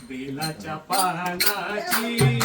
बेलाच्या पानाची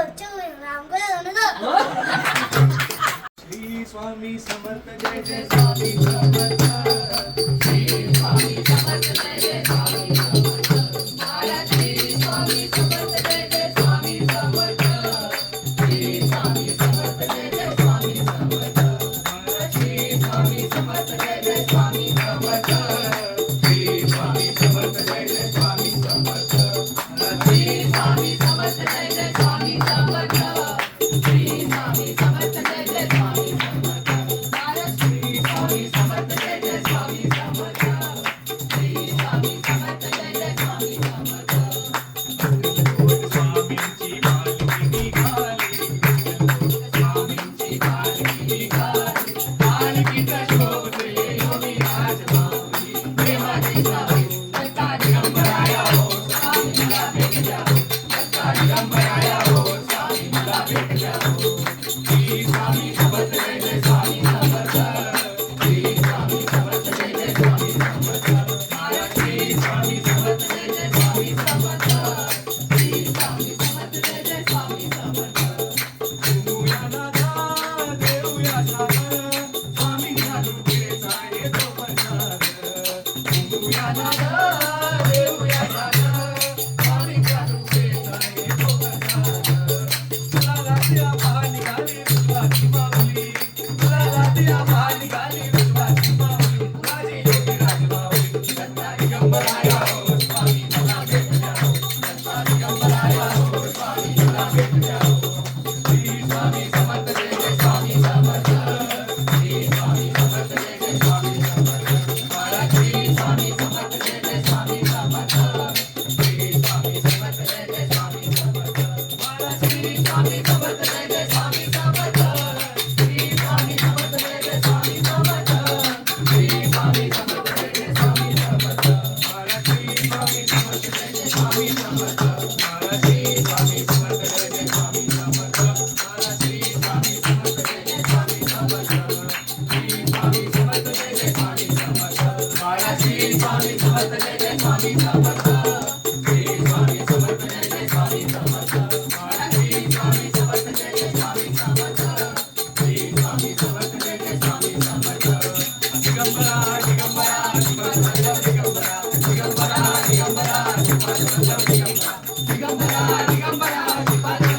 बच्चे रामगड श्री स्वामी समर्थ जय जय स्वामी समर्थ श्री स्वामी समर्थ जय जय स्वामी समर्थ महाराज श्री स्वामी समर्थ जय जय स्वामी समर्थ श्री स्वामी समर्थ जय जय स्वामी समर्थ महाराज श्री स्वामी समर्थ जय जय स्वामी समर्थ श्री स्वामी समर्थ जय जय स्वामी समर्थ महाराज श्री स्वामी समर्थ जय जय स्वामी समर्थ श्री स्वामी समर्थ जय जय स्वामी समर्थ महाराज श्री स्वामी समर्थ जय जय स्वामी समर्थ श्री स्वामी समर्थ जय जय स्वामी समर्थ स्वामींची मालकी निघाली स्वामींची मालकी निघाली मालकीचा शोभते योगी राजमाऊली देवाची सावली दत्ता दिगंबराया हो स्वामी मला भेट द्या दत्ता दिगंबराया हो स्वामी मला भेट द्या श्री स्वामी समर्थ जय जय स्वामी समर्थ श्री स्वामी समर्थ जय जय स्वामी समर्थ महाराज श्री स्वामी समर्थ जय जय स्वामी समर्थ श्री स्वामी समर्थ जय जय स्वामी समर्थ देऊया दादा देऊया साथ स्वामींच्या कृपेचा येतो प्रसाद देऊया दादा देऊया साथ स्वामींच्या कृपेचा येतो प्रसाद तुला लाट्या पाणी घाली विश्वाची माऊली तुला लाट्या पाणी घाली विश्वाची माऊली माझी योगी राजमाऊली दत्ता दिगंबराया हो स्वामी मला भेट द्या दत्ता दिगंबराया हो स्वामी मला भेट द्या श्री स्वामी समर्थ जय जय स्वामी समर्थ श्री स्वामी समर्थ जय जय स्वामी समर्थ महाराज श्री स्वामी समर्थ जय जय स्वामी समर्थ श्री स्वामी समर्थ जय जय स्वामी समर्थ महाराज श्री स्वामी समर्थ जय जय स्वामी समर्थ श्री स्वामी समर्थ जय जय स्वामी समर्थ श्री स्वामी समर्थ जय जय स्वामी समर्थ महाराज श्री स्वामी समर्थ जय जय स्वामी समर्थ महाराज श्री स्वामी समर्थ जय जय स्वामी समर्थ महाराज श्री स्वामी समर्थ जय जय स्वामी समर्थ श्री स्वामी समर्थ जय जय स्वामी समर्थ महाराज श्री स्वामी समर्थ जय जय स्वामी समर्थ श्री स्वामी समर्थ जय जय स्वामी समर्थ महाराज श्री स्वामी समर्थ जय जय स्वामी समर्थ श्री स्वामी समर्थ जय जय स्वामी समर्थ दिगंबरा दिगंबरा दिगंबरा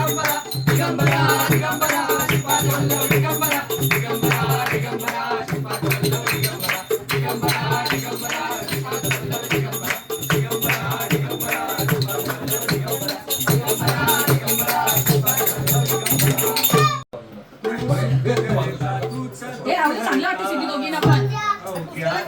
दिगंबरा दिगंबरा दिगंबरा दिगंबरा दिगंबरा दिगंबरा दिगंबरा दिगंबरा दिगंबरा दिगंबरा दिगंबरा दिगंबरा दिगंबरा दिगंबरा दिगंबरा दिगंबरा हे राहू दे, चांगलं वाटतं सिद्धी दोघींना पण.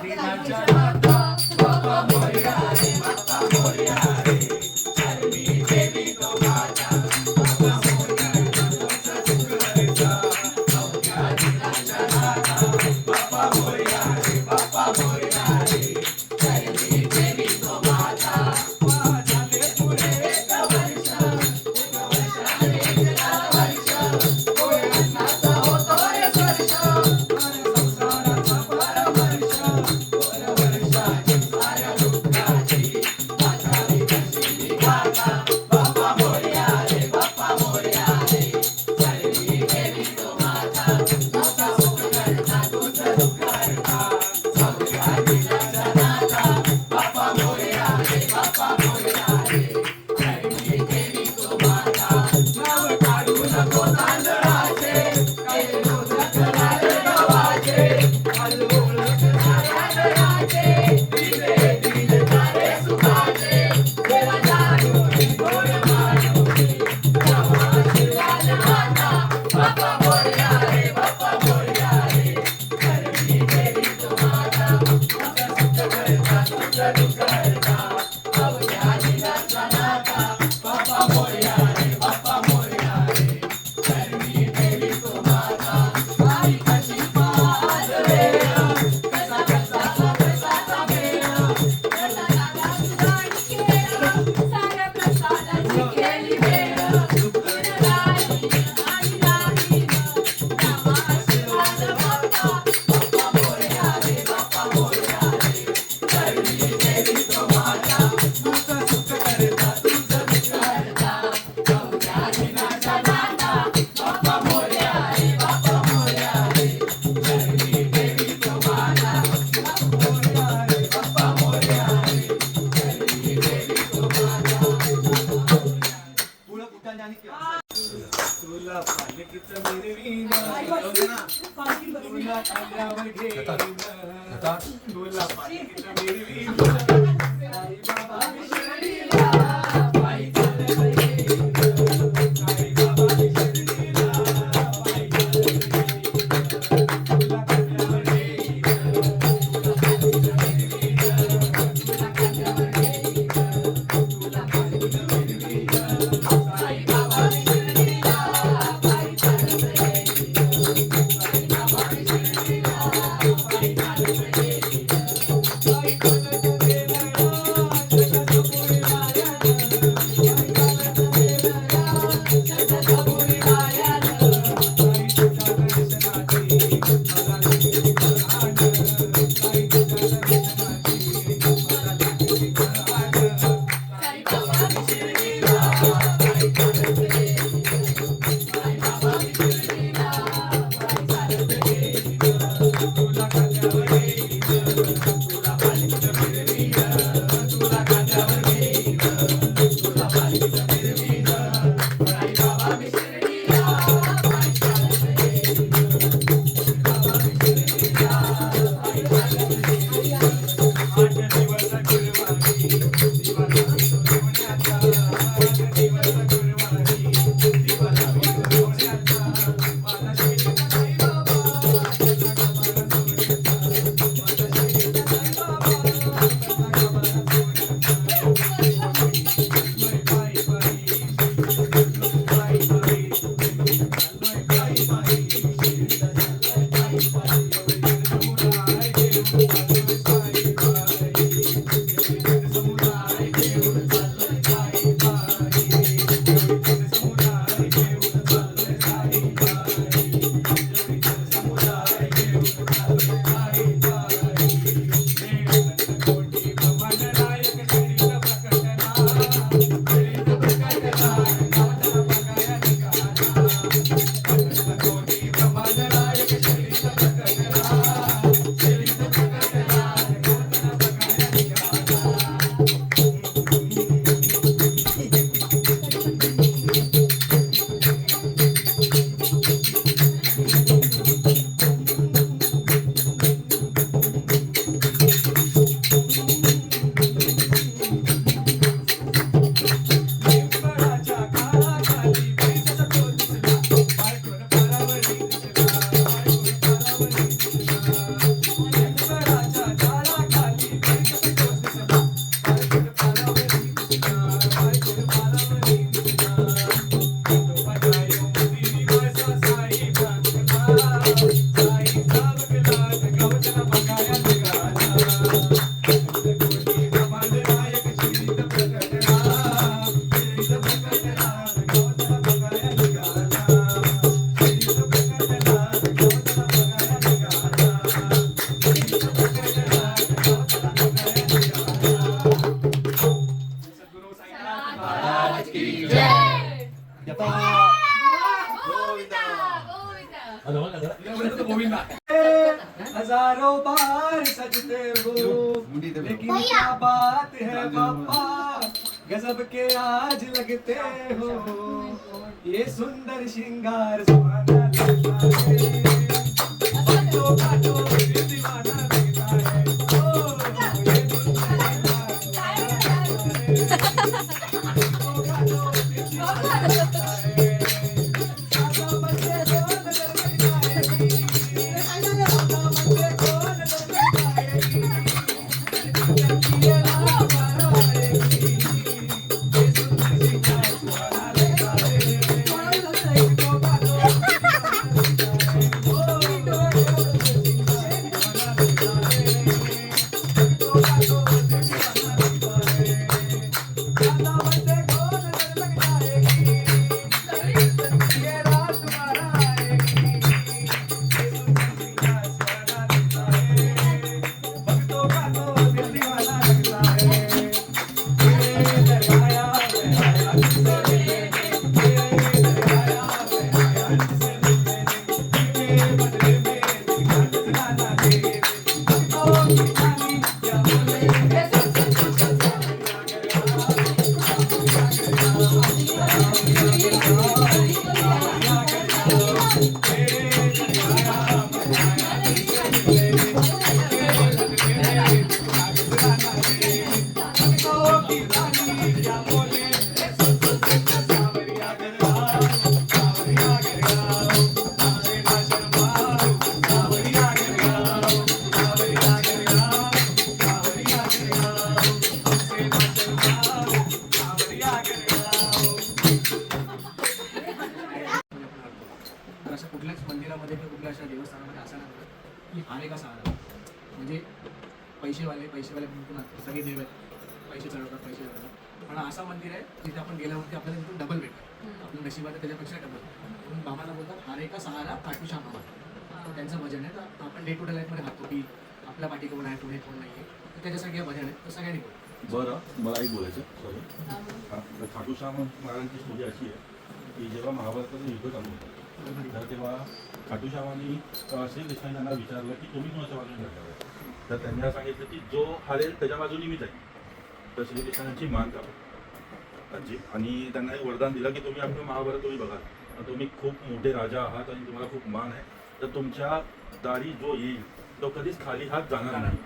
तुला पालकीत मिरवीन तुला खांद्यावर घेईन तुला पालकीत मिरवीन साई बाबा विसरणीला पायी चालत येईन साई बाबा विसरणीला पायी चालत येईन तुला खांद्यावर घेईन तुला पालकीत मिरवीन तुला खांद्यावर घेईन तुला पालकीत मिरवीन साई बाबा विसरणीला पायी चालत येईन साई बाबा विसरणीला पायी चालत येईन साई चालत हजारों बार सजते हो लेकिन क्या बात है बापा गजब के आज लगते हो ये सुंदर श्रृंगार सुहाना लगता है बच्चों का तो दिल दीवाना लगता है ओ ये कुठल्याच मंदिरामध्ये किंवा कुठल्या अशा देवस्थानामध्ये असं नाही म्हणत की हार एका सहारा. म्हणजे पैसेवाले म्हणतो ना, सगळे देव आहेत, पैसे चढवतात. पण असं मंदिर आहे जिथे आपण गेल्यावरती आपल्याला तिथून डबल भेटतं. आपल्या नशिबात त्याच्यापेक्षा डबल. म्हणून बाबांना बोलतात हार एका सहारा खाटू श्याम बाबा. त्यांचं भजन आहे. तर आपण डे टू डे लाईफमध्ये राहतो की आपल्या पाठी कोण आहे, पुढे कोण नाही आहे, तर त्याच्यासाठी हे भजन आहे. तर सगळ्यांनी बोल. बरं, मला एक बोलायचं सॉरी. खाटूश्याम महाराजांची स्टोरी अशी आहे की जेव्हा महाभारताचं युद्ध चालू होतं तर तेव्हा खाटूश्यामांनी श्रीकृष्णाने त्यांना विचारलं की तुम्ही कोणाच्या बाजूने लढणार आहे. तर त्यांनी सांगितलं की जो हारेल त्याच्या बाजूने मीच आहे. तर श्रीकृष्णांची मान कापली त्यांची आणि त्यांना एक वरदान दिलं की तुम्ही आपलं महाभारत तुम्ही बघा, तुम्ही खूप मोठे राजा आहात आणि तुम्हाला खूप मान आहे, तर तुमच्या दारी जो येईल तो कधीच खाली हात जाणार नाही.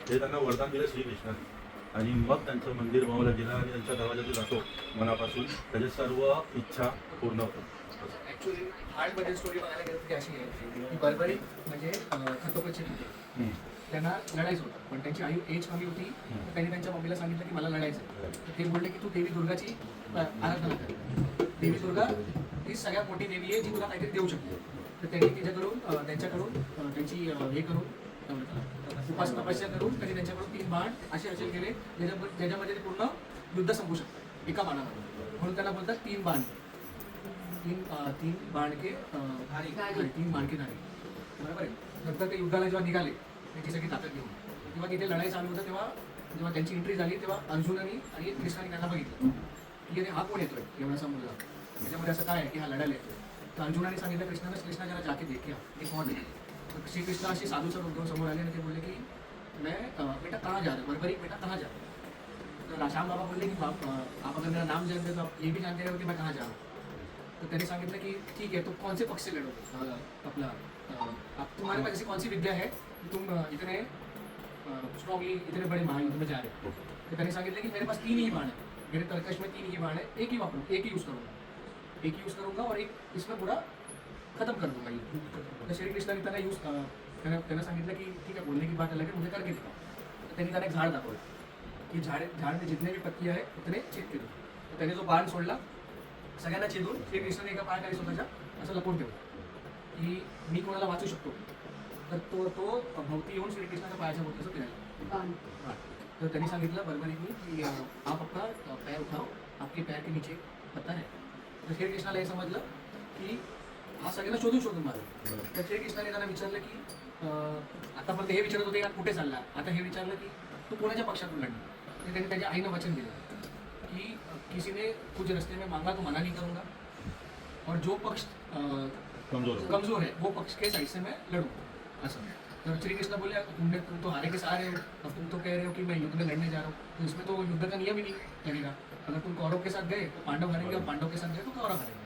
हे त्यांना वरदान दिलं श्रीकृष्णाने. आणि मग त्यांचं मंदिर बनवलं गेलं आणि त्यांच्या दरवाजातून जातो मनापासून त्याच्या सर्व इच्छा पूर्ण होतात. ॲक्च्युली हार्टमध्ये स्टोरी बघायला गेलं की अशी आहे की बर्बरी म्हणजे खतोपतचे होते. त्यांना लढायचं होतं पण त्यांची एज कमी होती. तर त्यांनी त्यांच्या मम्मीला सांगितलं की मला लढायचं आहे. तर ते बोलले की तू देवी दुर्गाची आराधना कर. देवी दुर्गा ही सगळ्यात मोठी देवी आहे जी तुला काहीतरी देऊ शकते. तर त्यांनी त्यांच्याकडून त्यांची हे करून उपास तपस्या करून त्यांनी त्यांच्याकडून 3 बाण असे केले ज्याच्यामध्ये ते पूर्ण युद्ध संपू शकतं एका बाणामध्ये. म्हणून त्याला बोलतात 3 बाण. 3 बाणके धारी. 3 बाणके धारी, बरोबर आहे. नंतर ते युद्धाला जेव्हा निघाले त्यांची सगळी ताकद घेऊन, तेव्हा तिथे लढाई चालू होतं. जेव्हा त्यांची एंट्री झाली तेव्हा अर्जुनानी आणि कृष्णाने त्यांना बघितलं की अरे हा कोण येतोय एवढासा मुलगा, त्याच्यामध्ये असं काय आहे की हा लढायला येतोय. तर अर्जुनाने सांगितलं कृष्णा जरा जाके देखिए हे कौन है. तो श्री कृष्ण अशी साधूचा रूप समोर आले आणि ते बोलले की मैं बेटा कहाँ जा रहे हो, बर्बरी बेटा कहाँ जा रहे हो. तो श्याम बाबा बोलले की आप अगर मेरा नाम जानते तो आप ये भी जानते रहे हो कि मैं कहाँ जा रहा हूँ. तो त्यांनी सांगितलं की ठीक है, तो कौन से पक्ष से लड़ो अपना आप तुम्हारे पास ऐसी कौन सी विद्या है तुम इतने स्ट्रॉन्गली इतने बड़े महायुद्ध में जा रहे हो. तो त्यांनी सांगितलं की मेरे पास 3 ही बाण है, मेरे तरकश में 3 ही बाण है, एक ही वापरू, एक ही यूज़ करूँगा और एक इसमें पूरा खत्म कर दूंगा ये. तर श्रीकृष्णाने त्यांना त्यांना सांगितलं की ठीक है, बोलने की बात अलग है, मुझे करके दिखाओ. तर त्यांनी त्याला एक झाड दाखवलं की झाड में जितने भी पत्ती आहे उतने छेद के दो. तर त्याने जो बाण सोडला सगळ्यांना छेदून श्रीकृष्णाने एका पायाखाली स्वतःच्या असं लपून ठेवलं की मी कोणाला वाचू शकतो. तर तो भोवती येऊन श्रीकृष्णाच्या पायाच्या भोवती असं फिरायला. तर त्यांनी सांगितलं बर्बरीनी की आप अपना पैर उठाओ, आपके पैर के नीचे पत्ता है. तर श्रीकृष्णाला हे समजलं की हा सगळ्यांना शोधून मारलं. तर श्रीकृष्णाने त्यांना विचारलं की आतापर्यंत हे विचारत होते कुठे चालला, आता हे विचारलं की तू कोणाच्या पक्षातून लढणार. तर त्यांनी त्याच्या आईनं वचन दिलं की किसी ने कुछ रस्ते में मांगा तो मना नहीं करूँगा और जो पक्ष कमजोर है वो पक्ष के साइड से मैं लड़ूंगा असं. तर श्रीकृष्ण बोले तुम तो हारे के सहारे हो, अब तुम तो कह रहे हो कि मैं युद्ध में लड़ने जा रहा हूँ, तो इसमें तो युद्ध का नियम ही नहीं लगेगा. अगर तुम कौरव के साथ गए तो पांडव हारेंगे और पांडव के साथ गए तो कौरव हारेंगे.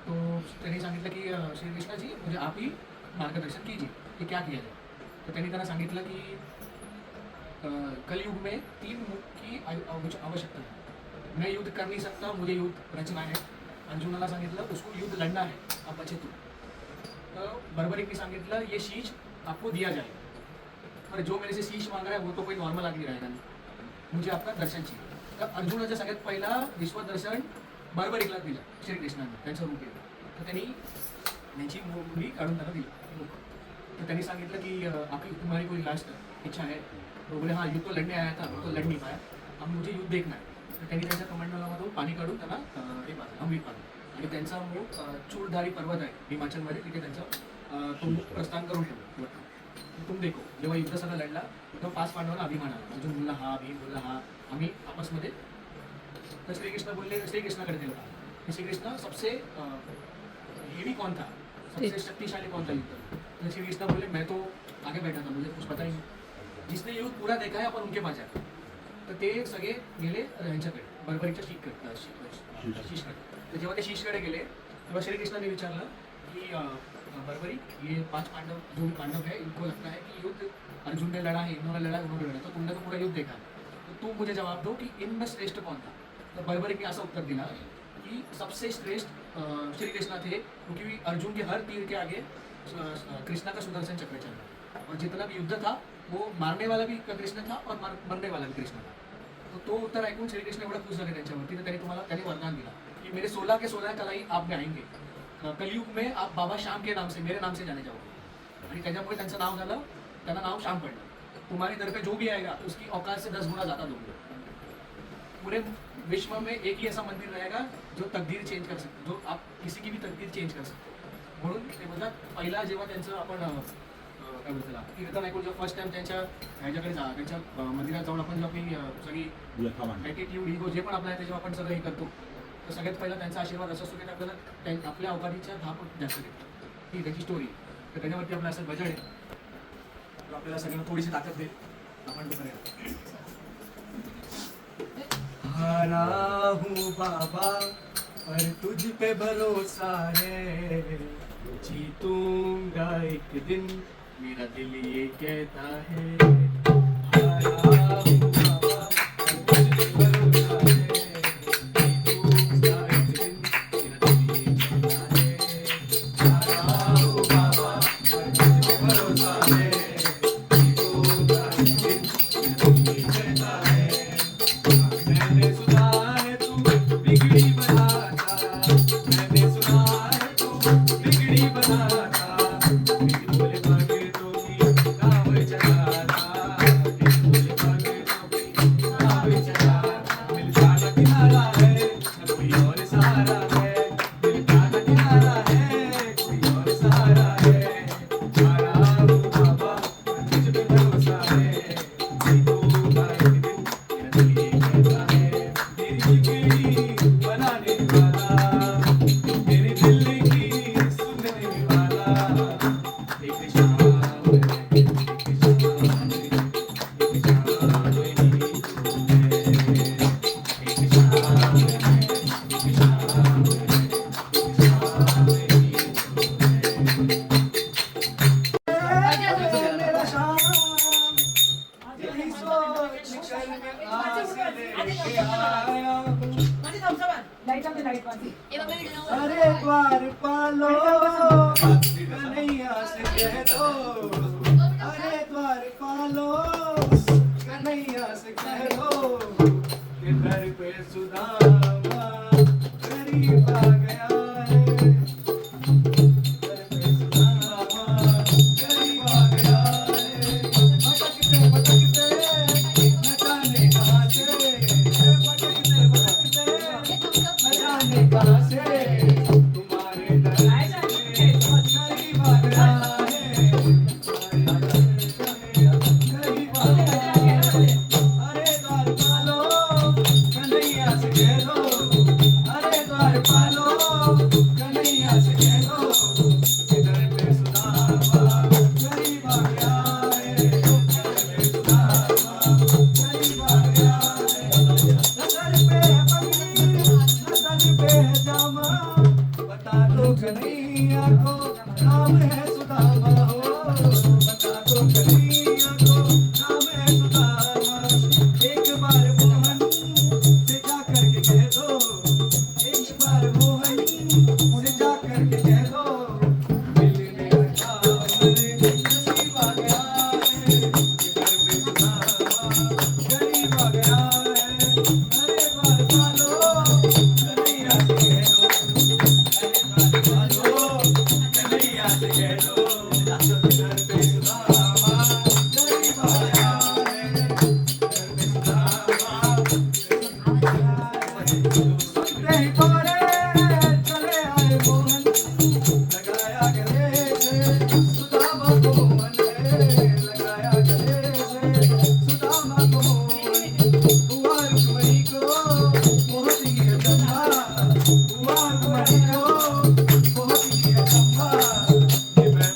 तो त्यांनी सांगितलं की श्री कृष्ण जी मुझे आप ही मार्गदर्शन कीजिए कि क्या किया जाए. तर त्यांनी त्यांना सांगितलं की कलयुग में 3 मुख की आवश्यकता है. मैं युद्ध कर नहीं सकता, मुझे युद्ध रचना है. अर्जुनाला सांगितलं उसको युद्ध लड़ना है, आप बचे तू. तर बर्बरीने सांगितलं ये शीश आपको दिया जाएगा, पर जो मेरे से शीश मांग रहा है वो तो कोई नॉर्मल आदमी रहेगा नहीं, मुझे आपका दर्शन चाहिए. तर अर्जुनाच्या सगळ्यात पहिला विश्वदर्शन बर्बरीला दिलं श्रीकृष्णाने त्यांचं रूप दिलं. तर त्यांनी त्यांची मुली काढून त्यांना दिली. तर त्यांनी सांगितलं की आपकी तुम्हारी कोई लास्ट इच्छा है. तो बोले हाँ युद्ध तो लड़ने आया था, तो लड़ नहीं पाया, अब मुझे युद्ध देखना है. तर त्यांनी त्यांच्या कमंडलामधून पाणी काढून त्यांना हे पाजलं, अमृत पाजलं. आणि त्यांचा मूळ चूरधारी पर्वत आहे हिमाचलमध्ये, तिथे त्यांचं तो प्रस्थान करून ठेवलं. तुम देखो जेव्हा युद्ध सगळं लढला तेव्हा 5 पांडवांना अभिमान आला. अर्जुन बोलला हा, भीम बोलला हा, आम्ही आपसमध्ये. तर श्रीकृष्णाकडे दिला. श्रीकृष्ण सबसे हेवी कौन था, सबसे शक्तिशाली कौन था युद्ध. तो श्रीकृष्ण बोले मैं तो आगे बैठा था, मुझे कुछ पता ही नहीं, जिसने युद्ध पूरा देखा है अपन उनके पास जाए. तर ते सगळे गेले यांच्याकडे बर्बरीच्या शीशकडे. तर जेव्हा ते शीशकडे गेले तेव्हा श्रीकृष्णाने विचारलं की बर्बरी ये 5 पांडव जो भी पांडव है इनको लगता है कि युद्ध अर्जुन ने लड़ा है, इन्होंने लड़ा, तो तुमने तो पूरा युद्ध देखा है, तो तुम मुझे जवाब दो कि इनमें श्रेष्ठ कौन था. तर बर्बरीने असं उत्तर दिला कि सबसे श्रेष्ठ श्री कृष्णा थे, क्योंकि अर्जुन के हर तीर के आगे कृष्णा का सुदर्शन चक्र चला, और जितना भी युद्ध था वो मारने वाला भी कृष्ण था और मरने वाला भी कृष्ण था. तो उत्तर ऐकून श्रीकृष्ण एवढा खुश झाले त्यांच्यावरती. तर त्यांनी वरदान दिला की मेरे 16 के 16 कलाई आप में आएंगे, कलयुग में आप बाबा श्याम के नाम से मेरे नाम से जाने जाओगे आणि त्याच्यामुळे त्यांचं नाव झालं त्यांना नाव श्याम पडलं तुम्हारे दर पे जो भी आएगा उसकी औकात से 10 गुना ज़्यादा दोगे पूरे विश्व में एक ही ऐसा मंदिर रहेगा जो तकदीर चेंज कर सकते जो आप किसी की भी तकदीर चेंज कर सकते म्हणून ते बोलतात पहिला जेव्हा त्यांचं आपण काय बोलतो त्याला कीर्तन ऐकून जेव्हा फर्स्ट टाइम त्यांच्या ह्याच्याकडे जा त्यांच्या मंदिरात जाऊन आपण जेव्हा आपली सगळी व्यथा मांडली. ॲटिट्यूड इगो जे पण आपलं आहे ते जेव्हा आपण सगळं हे करतो तर सगळ्यात पहिला त्यांचा आशीर्वाद असा असतो की ते आपल्याला आपल्या अवकाळीच्या 10 पट जास्त देतो ही त्याची स्टोरी तर त्याच्यावरती आपलं असं बजेट आहे तर आपल्याला सगळ्यांना थोडीशी ताकद दे आपण तो करूया हारा हूँ बाबा पर तुझ पे भरोसा है जीतूंगा एक दिन मेरा दिल ये कहता है हारा हूँ बाबा पर तुझ पे भरोसा है जीतूंगा एक दिन मेरा दिल ये कहता है हारा हूँ बाबा पर तुझ पे भरोसा है जीतूंगा एक दिन मेरा दिल ये कहता है मैंने सुना है तू बिगड़ी बनाता मैंने सुना है तू बिगड़ी बनाता बोले भागे तो भी नाव चलाता बोले भागे तो भी नाव चलाता मिलता न किनारा है न कोई और सहारा है मिलता न किनारा है कोई और सहारा है हारा हूँ बाबा तुझ पे भरोसा है जीतूंगा एक दिन मेरा दिल ये कहता है मेरी बिगड़ी बनाने वाला मेरे दिल की सुनने वाला एक शाम है एक शाम है एक शाम है एक शाम है एक शाम मेरा शाम यही सोच कर मैं आस लेके आया हूँ माझी थम्सअप आहे लाईट आपली लाईट वाजली अरे द्वार पालो कन्हैया से कह दो अरे द्वार पालो कन्हैया से कह दो कि दर पे सुदामा गरीब आ गया है दर पे सुदामा गरीब आ गया है भटकते न जाने कहाँ से भटकते न जाने कहाँ से तुम्हारे दर पे गरीब आ गया है गरीब आ गया है अरे द्वार पालो कन्हैया से कह दो अरे द्वार पालो कन्हैया से कह दो इधर पे सुदामा गरीब आ गया है इधर पे सुदामा गरीब आ गया है नजर पे पगड़ी नजर पे जामा बता दो कन्हैया को नाम है सुदामा हो बता दो कन्हैया को नाम है सुदामा एक बार मोहन से जा करके कह दो एक बार मोहन से जा करके कह दो मिलने का नसीब आ गया है इधर पे सुदामा गरीब आ गया है अरे बार पालो कन्हैया से कह दो अरे बार पालो कन्हैया से कह दो इधर पे सुदामा गरीब आ गया है इधर पे सुदामा सुनते ही कोरे चले आए मोहन लगाया गले से सुदामा को मन लगाया गले से सुदामा को हुआ रुक्मणी को बहुत ही अचंभा हुआ रुक्मणी को बहुत ही अचंभा ये मैं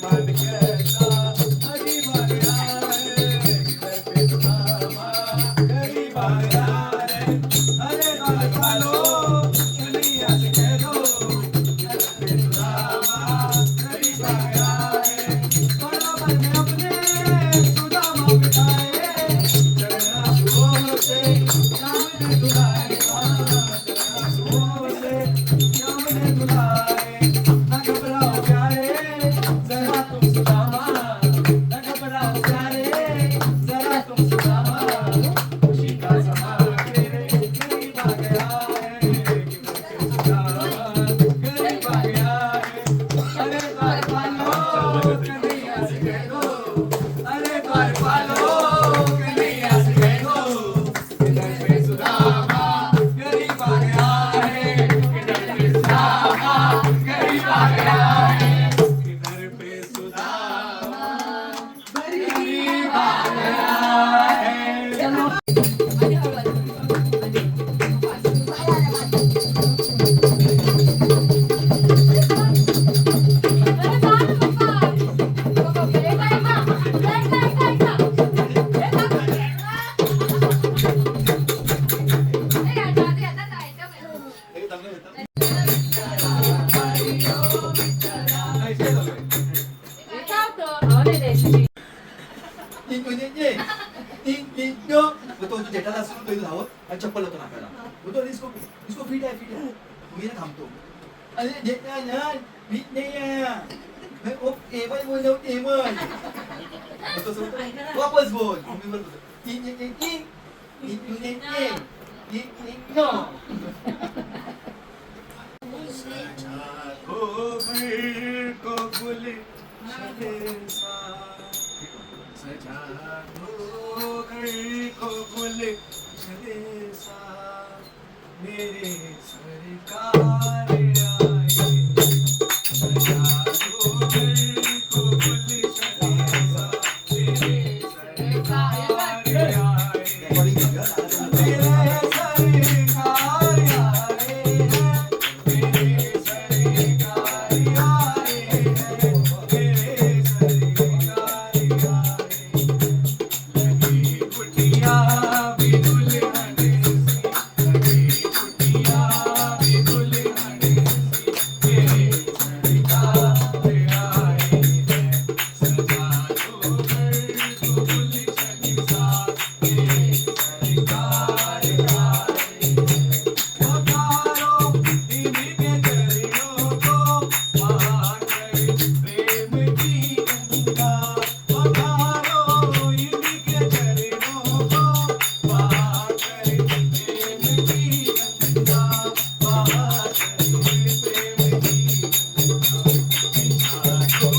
येताना असं पहिले धावत आणि चप्पल होतो नाकाला बोलतो इसको इसको फिट आहे मी ना थांबतो अरे देत नाही ना फिट नाही आहे ओ टेबल बोलव टेबल वापस बोल मी बोलतो नो को गुल सजा दो घर को गुल सा मेरे सरकार आए सजा दो घर को गुल सा मेरे सरकार आए रेकॉर्डिंग झालं मेरे सरकार आए मेरे सरकार आए मेरे सरकार आए लगी कुटिया भी दुल्हन सी लगी कुटिया भी दुल्हन सी मेरे सरकार आए सजा दो घर को गुलशन सा मेरे सरकार आए पधारो इनके चरणों को महाकर प्रेम की गंगा पधारो इनके चरणों को महाकर प्रेम की गंगा महाकर प्रेम की गंगा अपनी भल को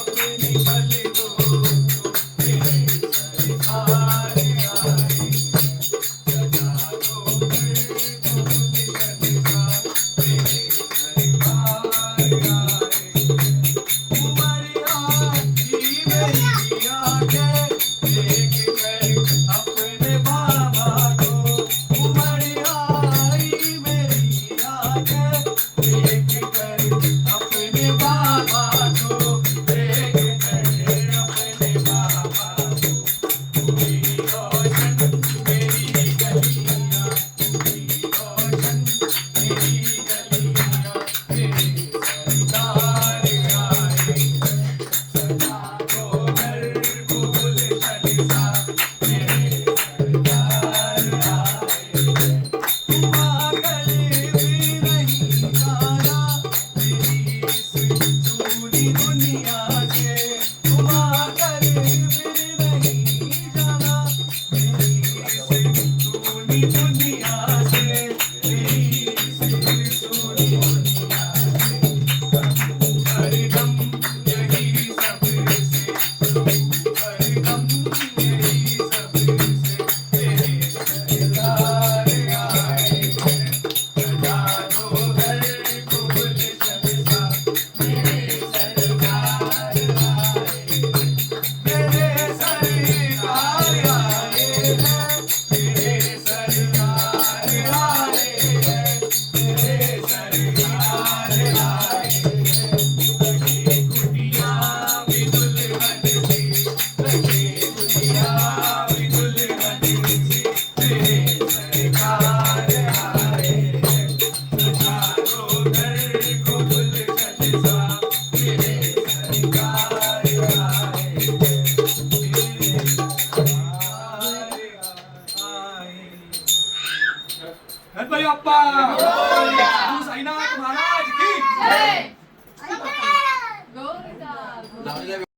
अपनी भल को मेरे सरकार आए सजा दो घर को गुलशन सा मेरे सरकार आए उमरिया की मेरी आंखें देख कर अपने बाबा को उमरिया की मेरी आंखें देख कर अपने बाबा को देख कर अपने बाबा को पूरी रोशन मेरी गलियां पूरी रोशन मेरी गलियां मेरे सरकार आए सजा दो घर को गुलशन सा मेरे सरकार आए पागल भी नहीं जाना मेरी इस सूनी दुनिया से पागल भी नहीं जाना मेरी इस सूनी दुनिया से मेरी इस सूनी दुनिया से हरदम यही सबसे हरदम यही सबसे मेरे सरकार आए सजा दो घर को गुलशन सा मेरे सरकार आए मेरे सरकार आए मेरे सरकार आए मेरे सरकार आए लगे कुटिया भी दुल्हन सी लगे कुटिया भी दुल्हन सी मेरे सरकार आए सजा दो घर को गुलशन सा मेरे सरकार आए मेरे सरकार आए गणपती बाप्पा श्री साईनाथ महाराज की गोविंदा लावलेल्या